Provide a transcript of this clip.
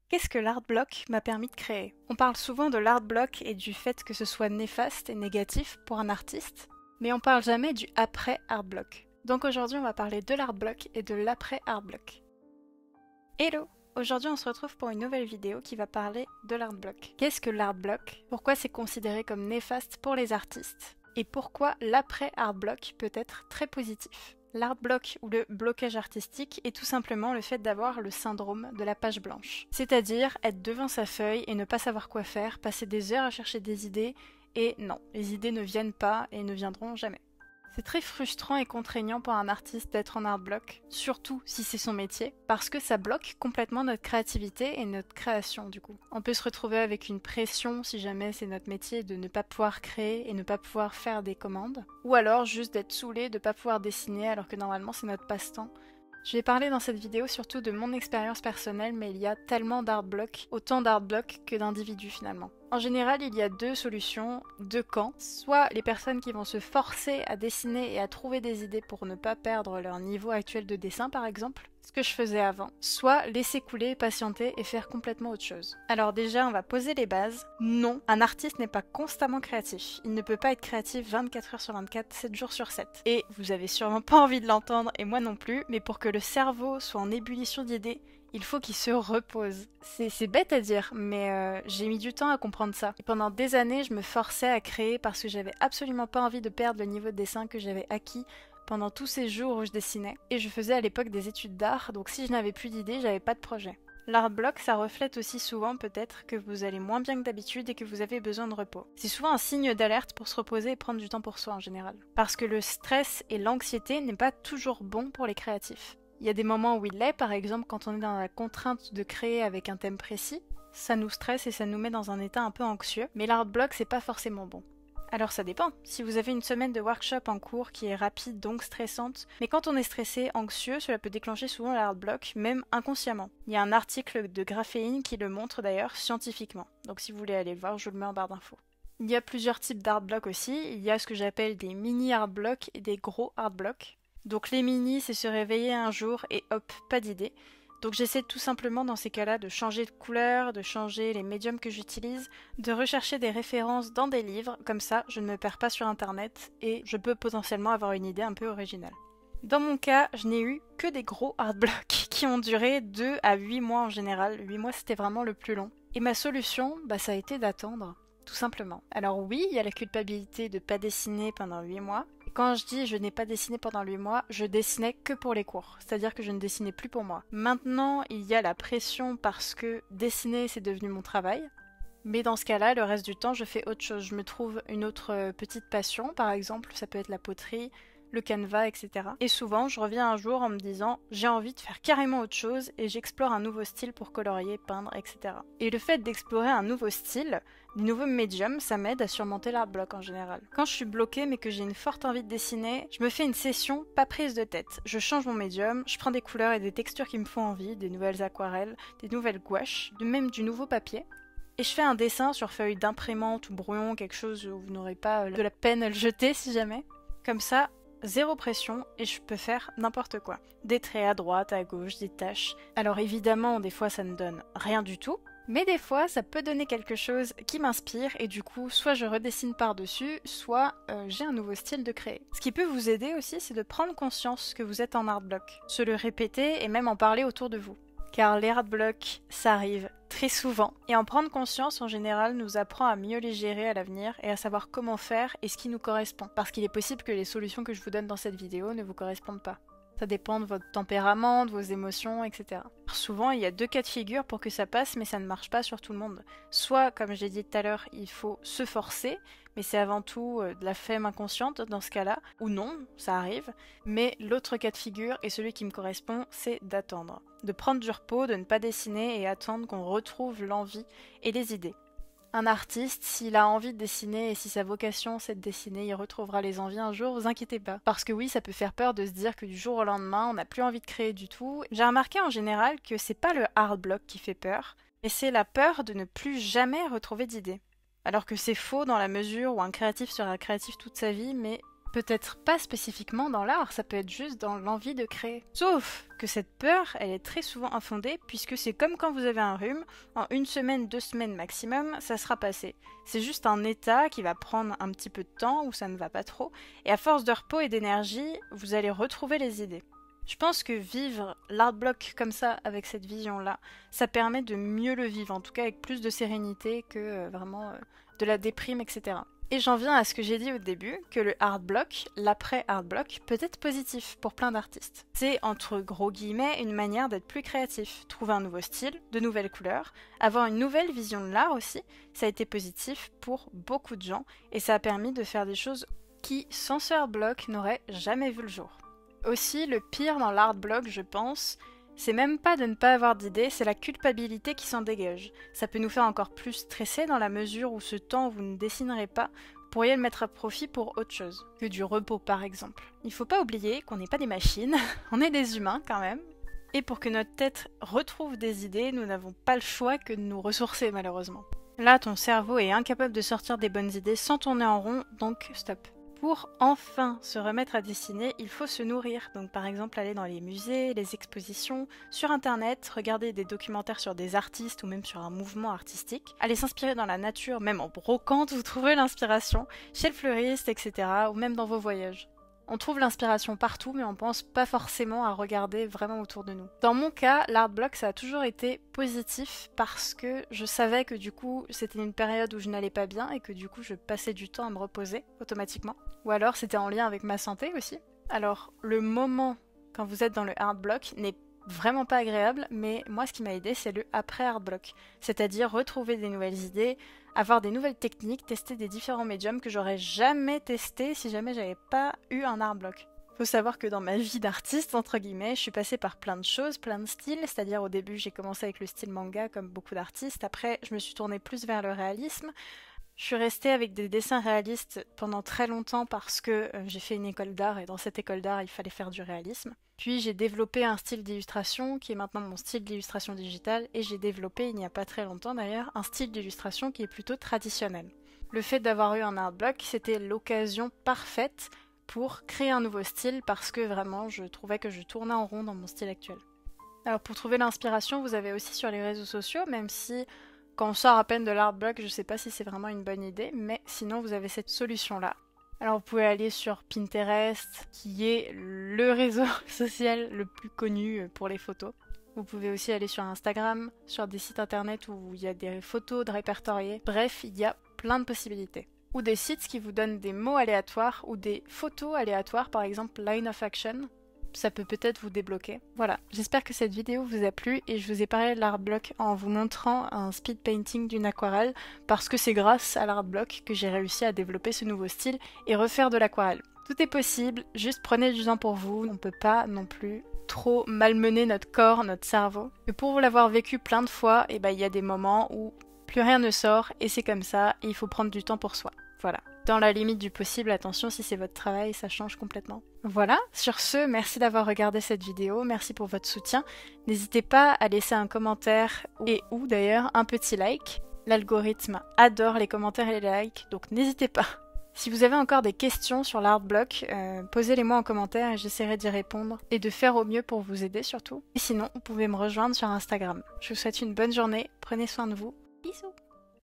Qu'est-ce que l'art block m'a permis de créer? On parle souvent de l'art block et du fait que ce soit néfaste et négatif pour un artiste, mais on parle jamais du après art block. Donc aujourd'hui on va parler de l'art block et de l'après art block. Hello! Aujourd'hui on se retrouve pour une nouvelle vidéo qui va parler de l'art block. Qu'est-ce que l'art block? Pourquoi c'est considéré comme néfaste pour les artistes? Et pourquoi l'après art block peut être très positif? L'art block ou le blocage artistique est tout simplement le fait d'avoir le syndrome de la page blanche. C'est-à-dire être devant sa feuille et ne pas savoir quoi faire, passer des heures à chercher des idées, et non, les idées ne viennent pas et ne viendront jamais. C'est très frustrant et contraignant pour un artiste d'être en art block, surtout si c'est son métier, parce que ça bloque complètement notre créativité et notre création du coup. On peut se retrouver avec une pression si jamais c'est notre métier de ne pas pouvoir créer et ne pas pouvoir faire des commandes, ou alors juste d'être saoulé de ne pas pouvoir dessiner alors que normalement c'est notre passe-temps. Je vais parler dans cette vidéo surtout de mon expérience personnelle, mais il y a tellement d'art block, autant d'art block que d'individus finalement. En général, il y a deux solutions, deux camps. Soit les personnes qui vont se forcer à dessiner et à trouver des idées pour ne pas perdre leur niveau actuel de dessin par exemple, ce que je faisais avant. Soit laisser couler, patienter et faire complètement autre chose. Alors déjà, on va poser les bases. Non, un artiste n'est pas constamment créatif. Il ne peut pas être créatif 24 heures sur 24, 7 jours sur 7. Et vous avez sûrement pas envie de l'entendre, et moi non plus, mais pour que le cerveau soit en ébullition d'idées, il faut qu'il se repose. C'est bête à dire, mais j'ai mis du temps à comprendre ça. Et pendant des années, je me forçais à créer parce que j'avais absolument pas envie de perdre le niveau de dessin que j'avais acquis pendant tous ces jours où je dessinais. Et je faisais à l'époque des études d'art, donc si je n'avais plus d'idées, j'avais pas de projet. L'art block, ça reflète aussi souvent peut-être que vous allez moins bien que d'habitude et que vous avez besoin de repos. C'est souvent un signe d'alerte pour se reposer et prendre du temps pour soi en général. Parce que le stress et l'anxiété n'est pas toujours bon pour les créatifs. Il y a des moments où il l'est, par exemple quand on est dans la contrainte de créer avec un thème précis, ça nous stresse et ça nous met dans un état un peu anxieux, mais l'art block c'est pas forcément bon. Alors ça dépend, si vous avez une semaine de workshop en cours qui est rapide donc stressante, mais quand on est stressé, anxieux, cela peut déclencher souvent l'art block, même inconsciemment. Il y a un article de Graphéine qui le montre d'ailleurs scientifiquement, donc si vous voulez aller le voir, je vous le mets en barre d'infos. Il y a plusieurs types d'art block aussi, il y a ce que j'appelle des mini art block et des gros art block. Donc les mini, c'est se réveiller un jour et hop, pas d'idée. Donc j'essaie tout simplement dans ces cas-là de changer de couleur, de changer les médiums que j'utilise, de rechercher des références dans des livres, comme ça je ne me perds pas sur internet et je peux potentiellement avoir une idée un peu originale. Dans mon cas, je n'ai eu que des gros art blocks qui ont duré 2 à 8 mois en général. 8 mois c'était vraiment le plus long. Et ma solution, ça a été d'attendre, tout simplement. Alors oui, il y a la culpabilité de pas dessiner pendant 8 mois. Quand je dis je n'ai pas dessiné pendant 8 mois, je dessinais que pour les cours, c'est-à-dire que je ne dessinais plus pour moi. Maintenant, il y a la pression parce que dessiner c'est devenu mon travail, mais dans ce cas-là, le reste du temps, je fais autre chose. Je me trouve une autre petite passion, par exemple, ça peut être la poterie, le canevas, etc. Et souvent, je reviens un jour en me disant j'ai envie de faire carrément autre chose et j'explore un nouveau style pour colorier, peindre, etc. Et le fait d'explorer un nouveau style, des nouveaux médiums, ça m'aide à surmonter l'art block en général. Quand je suis bloquée mais que j'ai une forte envie de dessiner, je me fais une session pas prise de tête. Je change mon médium, je prends des couleurs et des textures qui me font envie, des nouvelles aquarelles, des nouvelles gouaches, même du nouveau papier. Et je fais un dessin sur feuille d'imprimante ou brouillon, quelque chose où vous n'aurez pas de la peine à le jeter si jamais. Comme ça, zéro pression et je peux faire n'importe quoi. Des traits à droite, à gauche, des taches. Alors évidemment, des fois ça ne donne rien du tout, mais des fois ça peut donner quelque chose qui m'inspire et du coup, soit je redessine par-dessus, soit j'ai un nouveau style de créer. Ce qui peut vous aider aussi, c'est de prendre conscience que vous êtes en art block, se le répéter et même en parler autour de vous. Car les art blocks, ça arrive très souvent. Et en prendre conscience, en général, nous apprend à mieux les gérer à l'avenir et à savoir comment faire et ce qui nous correspond. Parce qu'il est possible que les solutions que je vous donne dans cette vidéo ne vous correspondent pas. Ça dépend de votre tempérament, de vos émotions, etc. Souvent, il y a deux cas de figure pour que ça passe, mais ça ne marche pas sur tout le monde. Soit, comme j'ai dit tout à l'heure, il faut se forcer, mais c'est avant tout de la flemme inconsciente dans ce cas-là, ou non, ça arrive. Mais l'autre cas de figure, et celui qui me correspond, c'est d'attendre. De prendre du repos, de ne pas dessiner et attendre qu'on retrouve l'envie et les idées. Un artiste, s'il a envie de dessiner et si sa vocation c'est de dessiner, il retrouvera les envies un jour, vous inquiétez pas. Parce que oui, ça peut faire peur de se dire que du jour au lendemain, on n'a plus envie de créer du tout. J'ai remarqué en général que c'est pas le hard block qui fait peur, mais c'est la peur de ne plus jamais retrouver d'idées. Alors que c'est faux dans la mesure où un créatif sera créatif toute sa vie, mais Peut-être pas spécifiquement dans l'art, ça peut être juste dans l'envie de créer. Sauf que cette peur, elle est très souvent infondée, puisque c'est comme quand vous avez un rhume, en 1 semaine, 2 semaines maximum, ça sera passé. C'est juste un état qui va prendre un petit peu de temps, où ça ne va pas trop, et à force de repos et d'énergie, vous allez retrouver les idées. Je pense que vivre l'art block comme ça, avec cette vision-là, ça permet de mieux le vivre, en tout cas avec plus de sérénité que vraiment de la déprime, etc. Et j'en viens à ce que j'ai dit au début, que le art block, l'après art block, peut être positif pour plein d'artistes. C'est entre gros guillemets une manière d'être plus créatif, trouver un nouveau style, de nouvelles couleurs, avoir une nouvelle vision de l'art aussi, ça a été positif pour beaucoup de gens, et ça a permis de faire des choses qui, sans ce art block, n'auraient jamais vu le jour. Aussi, le pire dans l'art block, je pense, c'est même pas de ne pas avoir d'idées, c'est la culpabilité qui s'en dégage. Ça peut nous faire encore plus stresser dans la mesure où ce temps où vous ne dessinerez pas, vous pourriez le mettre à profit pour autre chose, que du repos par exemple. Il faut pas oublier qu'on n'est pas des machines, on est des humains quand même. Et pour que notre tête retrouve des idées, nous n'avons pas le choix que de nous ressourcer malheureusement. Là, ton cerveau est incapable de sortir des bonnes idées sans tourner en rond, donc stop. Pour enfin se remettre à dessiner, il faut se nourrir. Donc par exemple aller dans les musées, les expositions, sur internet, regarder des documentaires sur des artistes ou même sur un mouvement artistique, aller s'inspirer dans la nature, même en brocante, vous trouvez l'inspiration, chez le fleuriste, etc. ou même dans vos voyages. On trouve l'inspiration partout, mais on pense pas forcément à regarder vraiment autour de nous. Dans mon cas, l'art block, ça a toujours été positif parce que je savais que du coup, c'était une période où je n'allais pas bien et que du coup, je passais du temps à me reposer automatiquement. Ou alors, c'était en lien avec ma santé aussi. Alors, le moment quand vous êtes dans le art block n'est vraiment pas agréable, mais moi, ce qui m'a aidé, c'est le après art block. C'est-à-dire retrouver des nouvelles idées, avoir des nouvelles techniques, tester des différents médiums que j'aurais jamais testé si jamais j'avais pas eu un art block. Faut savoir que dans ma vie d'artiste, entre guillemets, je suis passée par plein de choses, plein de styles, c'est-à-dire au début j'ai commencé avec le style manga comme beaucoup d'artistes, après je me suis tournée plus vers le réalisme. Je suis restée avec des dessins réalistes pendant très longtemps parce que j'ai fait une école d'art et dans cette école d'art il fallait faire du réalisme. Puis j'ai développé un style d'illustration qui est maintenant mon style d'illustration digitale et j'ai développé il n'y a pas très longtemps d'ailleurs un style d'illustration qui est plutôt traditionnel. Le fait d'avoir eu un art block, c'était l'occasion parfaite pour créer un nouveau style parce que vraiment je trouvais que je tournais en rond dans mon style actuel. Alors pour trouver l'inspiration, vous avez aussi sur les réseaux sociaux, même si quand on sort à peine de l'art block, je sais pas si c'est vraiment une bonne idée, mais sinon vous avez cette solution-là. Alors vous pouvez aller sur Pinterest, qui est le réseau social le plus connu pour les photos. Vous pouvez aussi aller sur Instagram, sur des sites internet où il y a des photos de répertoriées. Bref, il y a plein de possibilités. Ou des sites qui vous donnent des mots aléatoires ou des photos aléatoires, par exemple Line of Action. Ça peut peut-être vous débloquer. Voilà, j'espère que cette vidéo vous a plu et je vous ai parlé de l'art block en vous montrant un speed painting d'une aquarelle parce que c'est grâce à l'art block que j'ai réussi à développer ce nouveau style et refaire de l'aquarelle. Tout est possible, juste prenez du temps pour vous, on peut pas non plus trop malmener notre corps, notre cerveau. Et pour vous l'avoir vécu plein de fois, il y a des moments où plus rien ne sort et c'est comme ça et il faut prendre du temps pour soi. Voilà. Dans la limite du possible, attention si c'est votre travail, ça change complètement. Voilà, sur ce, merci d'avoir regardé cette vidéo, merci pour votre soutien. N'hésitez pas à laisser un commentaire et ou d'ailleurs un petit like. L'algorithme adore les commentaires et les likes, donc n'hésitez pas. Si vous avez encore des questions sur l'art block, posez-les-moi en commentaire et j'essaierai d'y répondre et de faire au mieux pour vous aider surtout. Et sinon, vous pouvez me rejoindre sur Instagram. Je vous souhaite une bonne journée, prenez soin de vous, bisous.